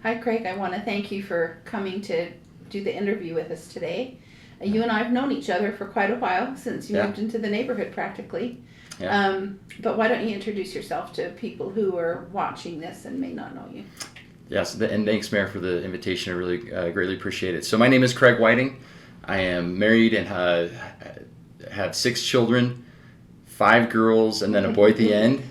Hi, Craig. I want to thank you for coming to do the interview with us today. You and I have known each other for quite a while, since you Yeah. moved into the neighborhood practically. Yeah. But why don't you introduce yourself to people who are watching this and may not know you? Yes, and thanks, Mayor, for the invitation. I really greatly appreciate it. So my name is Craig Whiting. I am married and have 6 children, 5 girls, and then a boy at the end.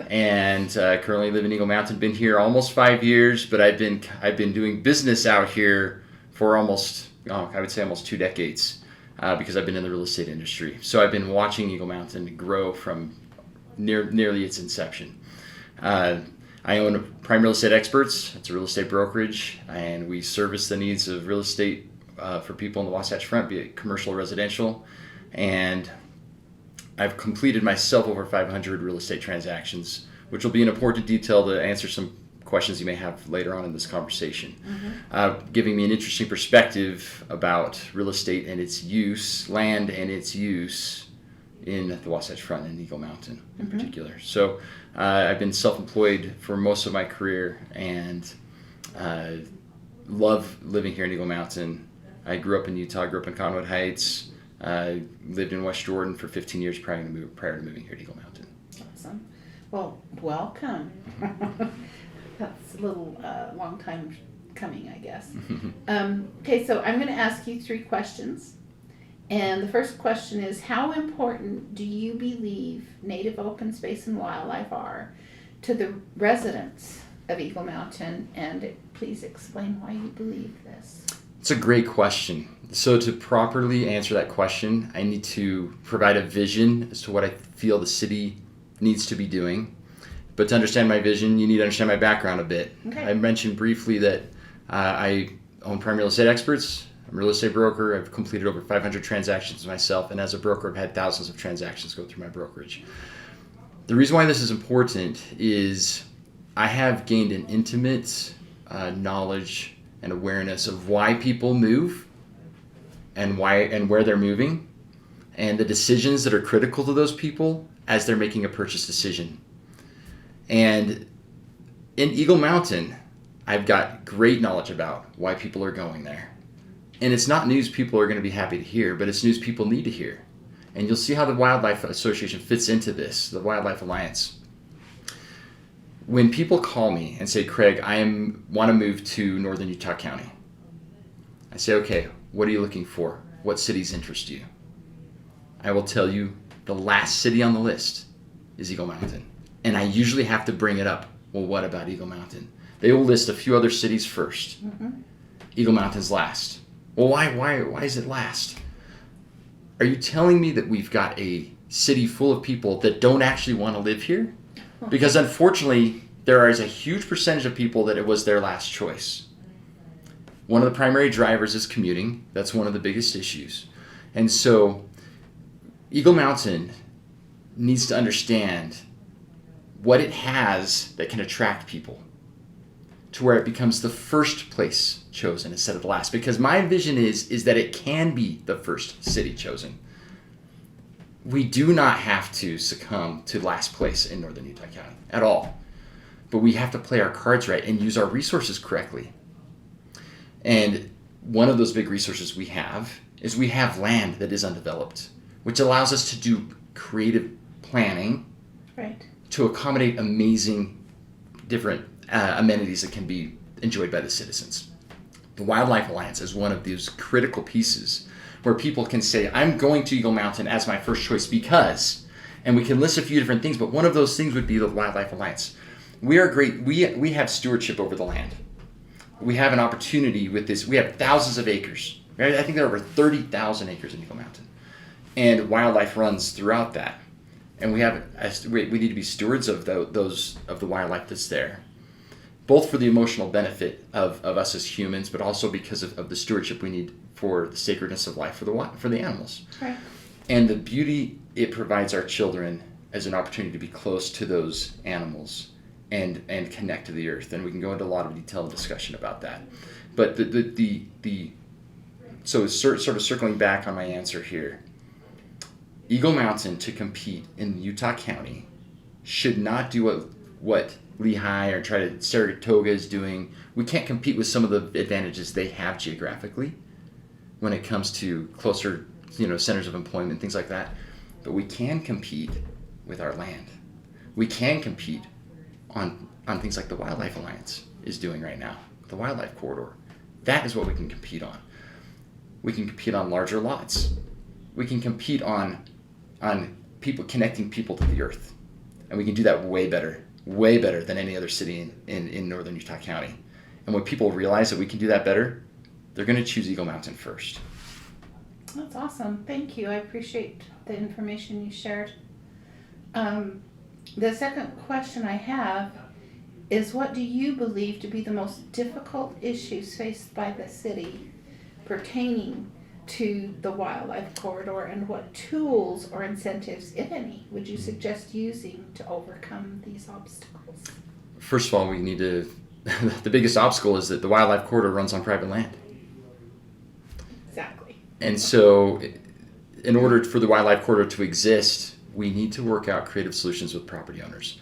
And currently live in Eagle Mountain. Been here almost 5 years, but I've been doing business out here for I would say almost 2 decades, because I've been in the real estate industry. So I've been watching Eagle Mountain grow from nearly its inception. I own Prime Real Estate Experts. It's a real estate brokerage, and we service the needs of real estate for people on the Wasatch Front, be it commercial or residential. And I've completed myself over 500 real estate transactions, which will be an important detail to answer some questions you may have later on in this conversation, giving me an interesting perspective about real estate and its use, land and its use in the Wasatch Front and Eagle Mountain in particular. So I've been self-employed for most of my career and love living here in Eagle Mountain. I grew up in Utah, grew up in Conwood Heights, lived in West Jordan for 15 years prior to moving here to Eagle Mountain. Awesome. Well, welcome. That's a little long time coming, I guess. Okay, so I'm going to ask you 3 questions. And the first question is, how important do you believe native open space and wildlife are to the residents of Eagle Mountain? And please explain why you believe this. It's a great question. So to properly answer that question, I need to provide a vision as to what I feel the city needs to be doing. But to understand my vision, you need to understand my background a bit. Okay. I mentioned briefly that I own Prime Real Estate Experts. I'm a real estate broker. I've completed over 500 transactions myself, and as a broker, I've had thousands of transactions go through my brokerage. The reason why this is important is I have gained an intimate knowledge and awareness of why people move and where they're moving, and the decisions that are critical to those people as they're making a purchase decision. And in Eagle Mountain, I've got great knowledge about why people are going there. And it's not news people are going to be happy to hear, but it's news people need to hear. And you'll see how the Wildlife Association fits into this, the Wildlife Alliance. When people call me and say, Craig, want to move to Northern Utah County, I say, okay, what are you looking for? What cities interest you? I will tell you the last city on the list is Eagle Mountain. And I usually have to bring it up. Well, what about Eagle Mountain? They will list a few other cities first. Eagle Mountain's last. Well, why is it last? Are you telling me that we've got a city full of people that don't actually want to live here? Because unfortunately, there is a huge percentage of people that it was their last choice. One of the primary drivers is commuting. That's one of the biggest issues. And so Eagle Mountain needs to understand what it has that can attract people to where it becomes the first place chosen instead of the last. Because my vision is that it can be the first city chosen. We do not have to succumb to last place in Northern Utah County at all. But we have to play our cards right and use our resources correctly. And one of those big resources we have is we have land that is undeveloped, which allows us to do creative planning to accommodate amazing different amenities that can be enjoyed by the citizens. The Wildlife Alliance is one of these critical pieces where people can say, I'm going to Eagle Mountain as my first choice because, and we can list a few different things, but one of those things would be the Wildlife Alliance. We are great. We have stewardship over the land. We have an opportunity with this. We have thousands of acres. I think there are over 30,000 acres in Eagle Mountain. And wildlife runs throughout that. And we need to be stewards of the wildlife that's there, both for the emotional benefit of us as humans, but also because of the stewardship we need for the sacredness of life for the animals. Right. And the beauty it provides our children as an opportunity to be close to those animals and connect to the earth. And we can go into a lot of detailed discussion about that. But so sort of circling back on my answer here, Eagle Mountain to compete in Utah County should not do what Lehigh or try to Saratoga is doing. We can't compete with some of the advantages they have geographically when it comes to closer, centers of employment, things like that. But we can compete with our land. We can compete on things like the Wildlife Alliance is doing right now, the Wildlife Corridor. That is what we can compete on. We can compete on larger lots. We can compete on people, connecting people to the earth. And we can do that way better than any other city in northern Utah County. And when people realize that we can do that better, they're going to choose Eagle Mountain first. That's awesome. Thank you. I appreciate the information you shared. The second question I have is, what do you believe to be the most difficult issues faced by the city pertaining to the wildlife corridor, and what tools or incentives, if any, would you suggest using to overcome these obstacles? First of all, we need to, the biggest obstacle is that the wildlife corridor runs on private land. Exactly. And so in order for the wildlife corridor to exist, we need to work out creative solutions with property owners.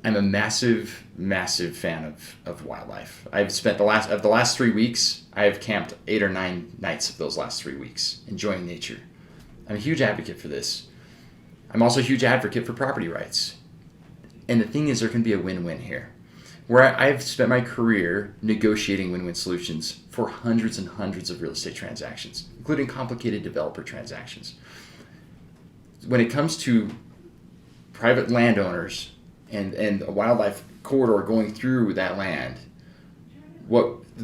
I'm a massive, massive fan of wildlife. I've spent the last 3 weeks, I have camped 8 or 9 nights of those last 3 weeks, enjoying nature. I'm a huge advocate for this. I'm also a huge advocate for property rights. And the thing is, there can be a win-win here. Where I've spent my career negotiating win-win solutions for hundreds and hundreds of real estate transactions, including complicated developer transactions. When it comes to private landowners and a wildlife corridor going through that land,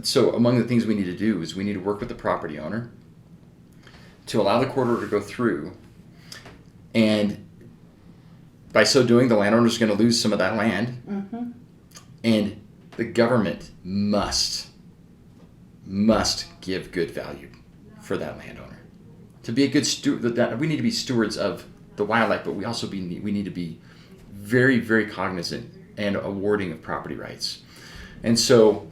so among the things we need to do is we need to work with the property owner to allow the corridor to go through, and by so doing, the landowner is going to lose some of that land, Mm-hmm. and the government must give good value for that landowner. To be a good steward, we need to be stewards of the wildlife, but we also we need to be very, very cognizant and awarding of property rights. And so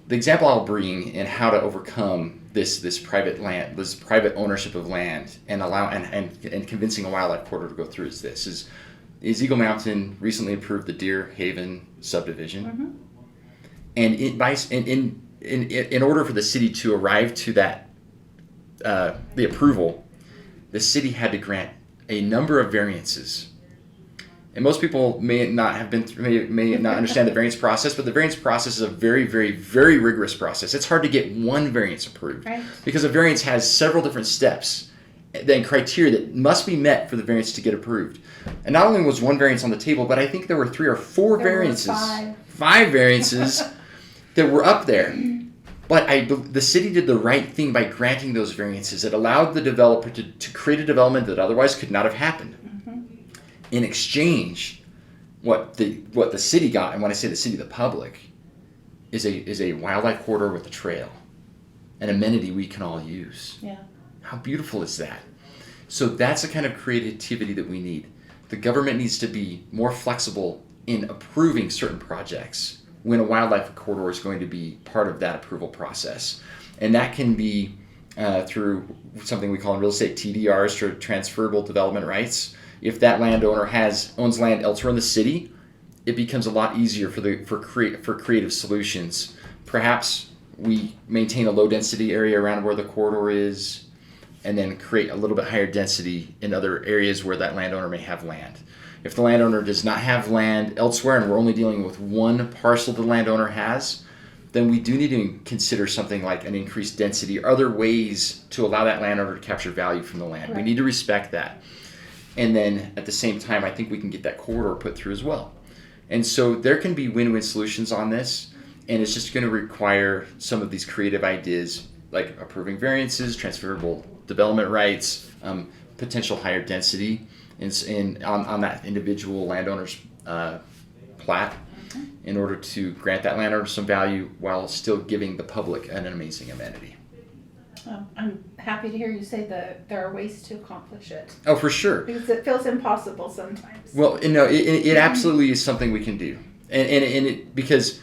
the example I'll bring in how to overcome this private land, this private ownership of land, and allow and convincing a wildlife corridor to go through is Eagle Mountain recently approved the Deer Haven subdivision. Mm-hmm. And in order for the city to arrive to that the approval, the city had to grant a number of variances. And most people may not understand the variance process, but the variance process is a very, very, very rigorous process. It's hard to get one variance approved, Right. because a variance has several different steps and criteria that must be met for the variance to get approved. And not only was one variance on the table, but I think there were 3 or 4 variances, 5 variances that were up there. But the city did the right thing by granting those variances. It allowed the developer to create a development that otherwise could not have happened. Mm-hmm. In exchange, what the city got, and when I say the city, the public, is a wildlife corridor with a trail, an amenity we can all use. Yeah. How beautiful is that? So that's the kind of creativity that we need. The government needs to be more flexible in approving certain projects when a wildlife corridor is going to be part of that approval process. And that can be through something we call in real estate TDRs, transferable development rights. If that landowner owns land elsewhere in the city, it becomes a lot easier for creative solutions. Perhaps we maintain a low density area around where the corridor is, and then create a little bit higher density in other areas where that landowner may have land. If the landowner does not have land elsewhere and we're only dealing with one parcel the landowner has, then we do need to consider something like an increased density or other ways to allow that landowner to capture value from the land. Right. We need to respect that. And then at the same time, I think we can get that corridor put through as well. And so there can be win-win solutions on this, and it's just going to require some of these creative ideas like approving variances, transferable development rights, potential higher density on that individual landowner's plat, in order to grant that landowner some value while still giving the public an amazing amenity. I'm happy to hear you say that there are ways to accomplish it. Oh, for sure. Because it feels impossible sometimes. Well, it absolutely is something we can do, because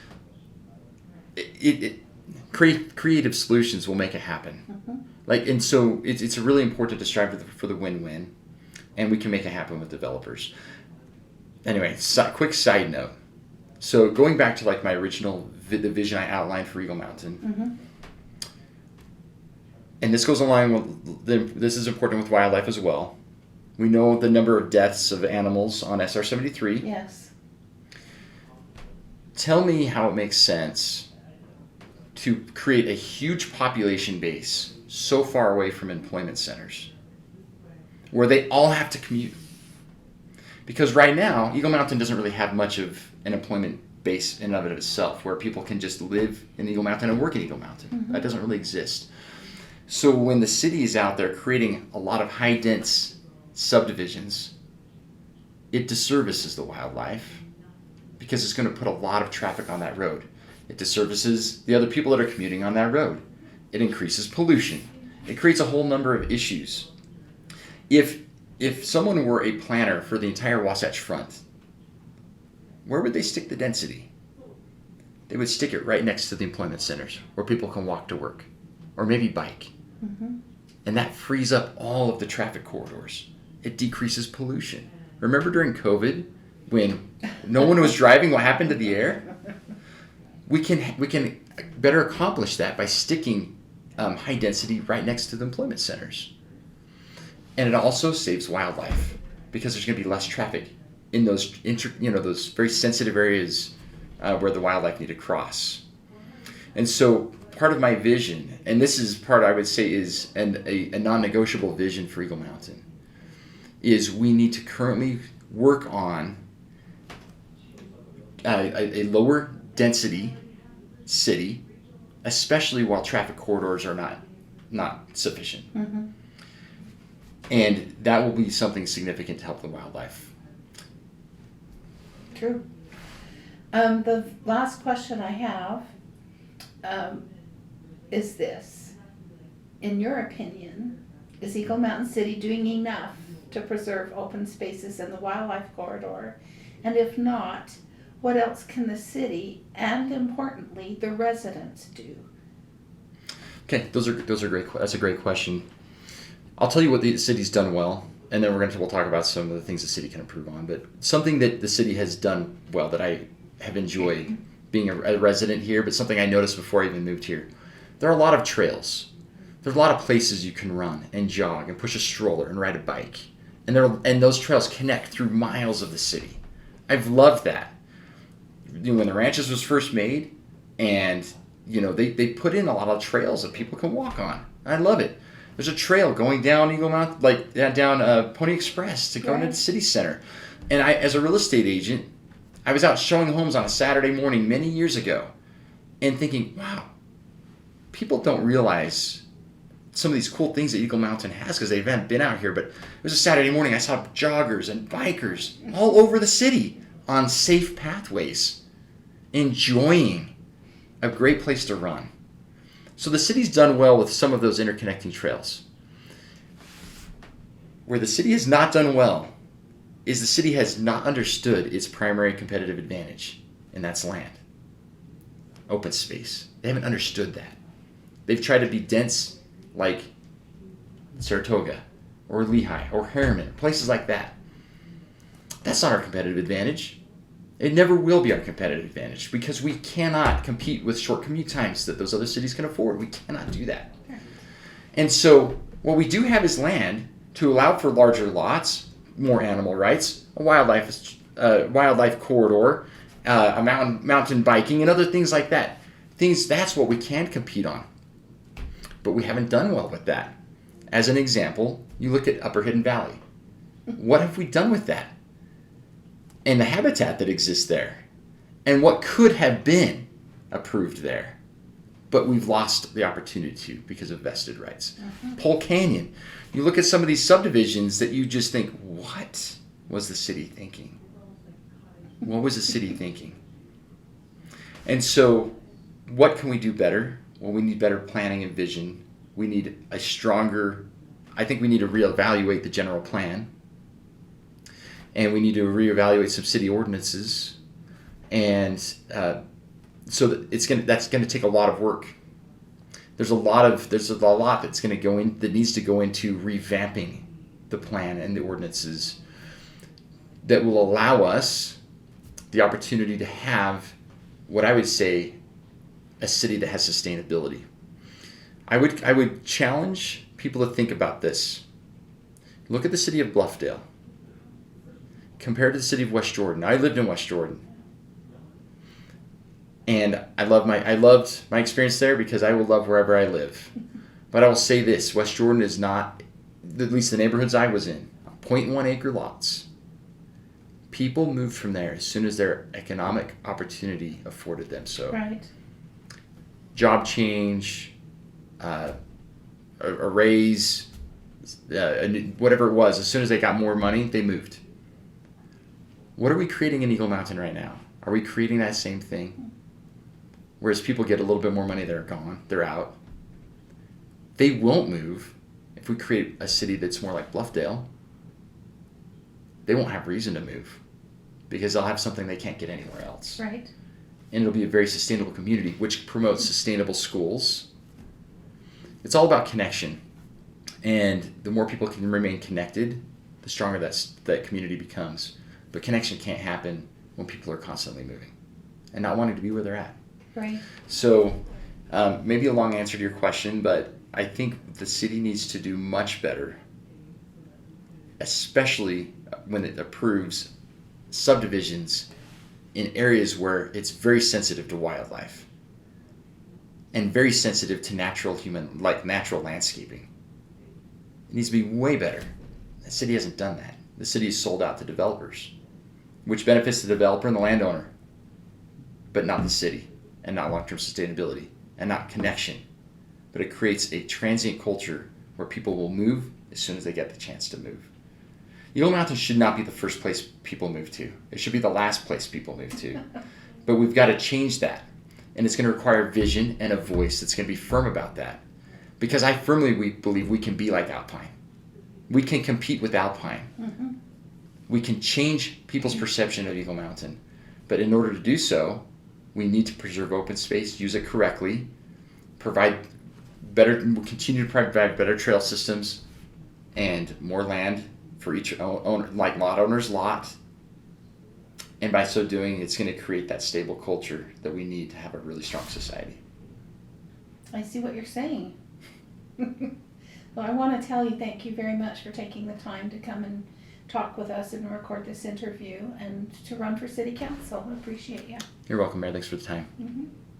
creative solutions will make it happen. Mm-hmm. And so it's really important to strive for the win-win, and we can make it happen with developers. Anyway, quick side note. So going back to like my original the vision I outlined for Eagle Mountain, Mm-hmm. and this goes along with this is important with wildlife as well. We know the number of deaths of animals on SR-73. Yes. Tell me how it makes sense to create a huge population base so far away from employment centers where they all have to commute. Because right now, Eagle Mountain doesn't really have much of an employment base in and of itself where people can just live in Eagle Mountain and work in Eagle Mountain. Mm-hmm. That doesn't really exist. So when the city is out there creating a lot of high dense subdivisions, it disservices the wildlife because it's going to put a lot of traffic on that road. It disservices the other people that are commuting on that road. It increases pollution. It creates a whole number of issues. If someone were a planner for the entire Wasatch Front, where would they stick the density? They would stick it right next to the employment centers where people can walk to work or maybe bike. Mm-hmm. And that frees up all of the traffic corridors. It decreases pollution. Remember during COVID when no one was driving, what happened to the air? We can better accomplish that by sticking high density right next to the employment centers. And it also saves wildlife because there's going to be less traffic in those those very sensitive areas where the wildlife need to cross. And so part of my vision, and this is part I would say is a non-negotiable vision for Eagle Mountain, is we need to currently work on a lower density city, especially while traffic corridors are not sufficient. Mm-hmm. And that will be something significant to help the wildlife. True. The last question I have is this. In your opinion, is Eagle Mountain City doing enough to preserve open spaces in the wildlife corridor? And if not, what else can the city and, importantly, the residents do? Okay, those are great. That's a great question. I'll tell you what the city's done well, and then we'll talk about some of the things the city can improve on. But something that the city has done well that I have enjoyed being a resident here, but something I noticed before I even moved here. There are a lot of trails. There's a lot of places you can run and jog and push a stroller and ride a bike, and those trails connect through miles of the city. I've loved that. When the ranches was first made, and they put in a lot of trails that people can walk on. I love it. There's a trail going down Eagle Mountain, down Pony Express to go into the city center. And I, as a real estate agent, I was out showing homes on a Saturday morning many years ago and thinking, wow, people don't realize some of these cool things that Eagle Mountain has because they haven't been out here. But it was a Saturday morning. I saw joggers and bikers all over the city on safe pathways, enjoying a great place to run. So the city's done well with some of those interconnecting trails. Where the city has not done well is the city has not understood its primary competitive advantage, and that's land. Open space. They haven't understood that. They've tried to be dense like Saratoga or Lehigh or Harriman, places like that. That's not our competitive advantage. It never will be our competitive advantage because we cannot compete with short commute times that those other cities can afford. We cannot do that. And so what we do have is land to allow for larger lots, more animal rights, a wildlife corridor, a mountain biking, and other things like that. That's what we can compete on. But we haven't done well with that. As an example, you look at Upper Hidden Valley. What have we done with that? And the habitat that exists there, and what could have been approved there, but we've lost the opportunity to because of vested rights. Mm-hmm. Pole Canyon, you look at some of these subdivisions that you just think, what was the city thinking? What was the city thinking? And so, what can we do better? Well, we need better planning and vision. We need I think we need to reevaluate the general plan. And we need to reevaluate some city ordinances, and so that that's going to take a lot of work. There's a lot that's going to go in that needs to go into revamping the plan and the ordinances that will allow us the opportunity to have what I would say a city that has sustainability. I would challenge people to think about this. Look at the city of Bluffdale compared to the city of West Jordan. I lived in West Jordan. And I loved my experience there because I will love wherever I live. But I will say this, West Jordan is not, at least the neighborhoods I was in, 0.1 acre lots. People moved from there as soon as their economic opportunity afforded them so. Right. Job change, a raise, whatever it was, as soon as they got more money, they moved. What are we creating in Eagle Mountain right now? Are we creating that same thing? Whereas people get a little bit more money, they're gone, they're out. They won't move if we create a city that's more like Bluffdale. They won't have reason to move because they'll have something they can't get anywhere else. Right. And it'll be a very sustainable community, which promotes sustainable schools. It's all about connection. And the more people can remain connected, the stronger that community becomes. But connection can't happen when people are constantly moving and not wanting to be where they're at. Right. So maybe a long answer to your question, but I think the city needs to do much better, especially when it approves subdivisions in areas where it's very sensitive to wildlife and very sensitive to natural landscaping. It needs to be way better. The city hasn't done that. The city is sold out to developers, which benefits the developer and the landowner, but not the city, and not long-term sustainability, and not connection. But it creates a transient culture where people will move as soon as they get the chance to move. Eagle Mountain should not be the first place people move to. It should be the last place people move to. But we've got to change that. And it's going to require vision and a voice that's going to be firm about that. Because I firmly believe we can be like Alpine. We can compete with Alpine. Mm-hmm. We can change people's perception of Eagle Mountain. But in order to do so, we need to preserve open space, use it correctly, continue to provide better trail systems and more land for each owner, like lot owner's lot. And by so doing, it's going to create that stable culture that we need to have a really strong society. I see what you're saying. Well, I want to tell you thank you very much for taking the time to come and talk with us and record this interview and to run for city council. I appreciate you. You're welcome, Mary. Thanks for the time. Mm-hmm.